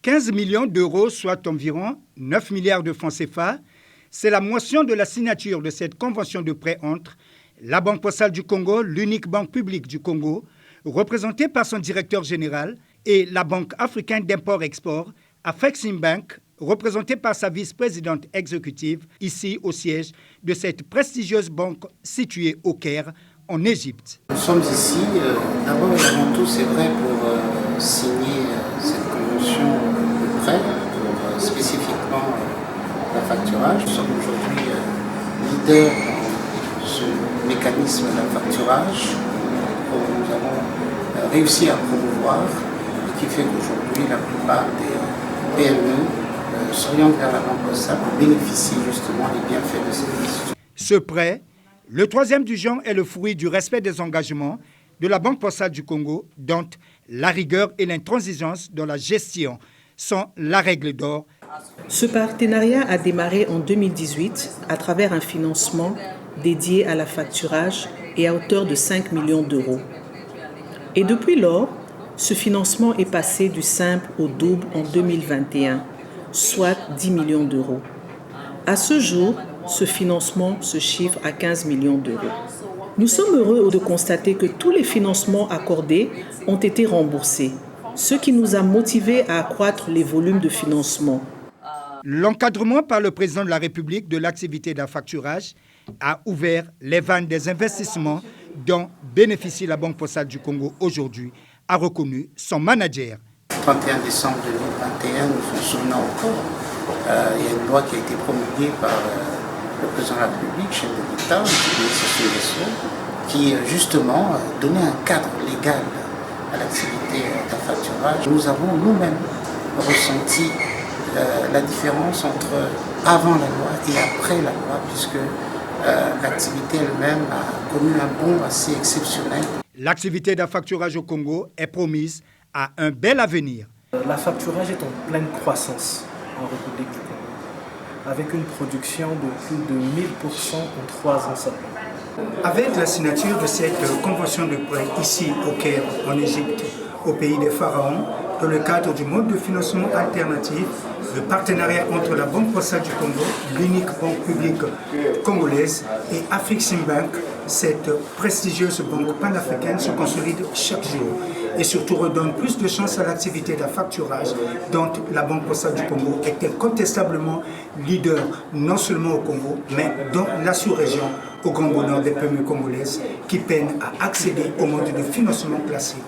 15 millions d'euros, soit environ 9 milliards de francs CFA, c'est la motion de la signature de cette convention de prêt entre la Banque postale du Congo, l'unique banque publique du Congo, représentée par son directeur général, et la Banque africaine d'import-export, Afreximbank, représentée par sa vice-présidente exécutive, ici au siège de cette prestigieuse banque située au Caire, en Égypte. Nous sommes ici, d'abord et avant tout, c'est vrai, pour signer cette convention de prêt, pour spécifiquement l'affacturage. Nous sommes aujourd'hui leaders dans ce mécanisme d'affacturage que nous avons réussi à promouvoir et qui fait qu'aujourd'hui la plupart des PME s'orientent vers la banque postale pour bénéficier justement des bienfaits de cette institution. Ce prêt, le troisième du genre, est le fruit du respect des engagements de la Banque postale du Congo, dont la rigueur et l'intransigeance dans la gestion sont la règle d'or. Ce partenariat a démarré en 2018 à travers un financement dédié à l'affacturage et à hauteur de 5 millions d'euros. Et depuis lors, ce financement est passé du simple au double en 2021, soit 10 millions d'euros. À ce jour, ce financement se chiffre à 15 millions d'euros. Nous sommes heureux de constater que tous les financements accordés ont été remboursés, ce qui nous a motivés à accroître les volumes de financement. L'encadrement par le président de la République de l'activité d'affacturage a ouvert les vannes des investissements dont bénéficie la Banque postale du Congo aujourd'hui, a reconnu son manager. Le 31 décembre 2021, nous nous souvenons encore, il y a une loi qui a été promulguée par le président de la République, chef de l'État, qui justement donnait un cadre légal à l'activité d'affacturage. Nous avons nous-mêmes ressenti la différence entre avant la loi et après la loi, puisque l'activité elle-même a connu un bond assez exceptionnel. L'activité d'affacturage au Congo est promise à un bel avenir. L'affacturage est en pleine croissance en République du Congo, avec une production de plus de 1000% en 3 ans seulement. Avec la signature de cette convention de prêt ici au Caire, en Égypte, au pays des pharaons, dans le cadre du mode de financement alternatif, le partenariat entre la Banque postale du Congo, l'unique banque publique congolaise, et Afreximbank, cette prestigieuse banque panafricaine, se consolide chaque jour et surtout redonne plus de chance à l'activité d'affacturage dont la Banque postale du Congo est incontestablement leader non seulement au Congo, mais dans la sous-région, au grand bonheur des PME congolaises qui peinent à accéder au mode de financement classique.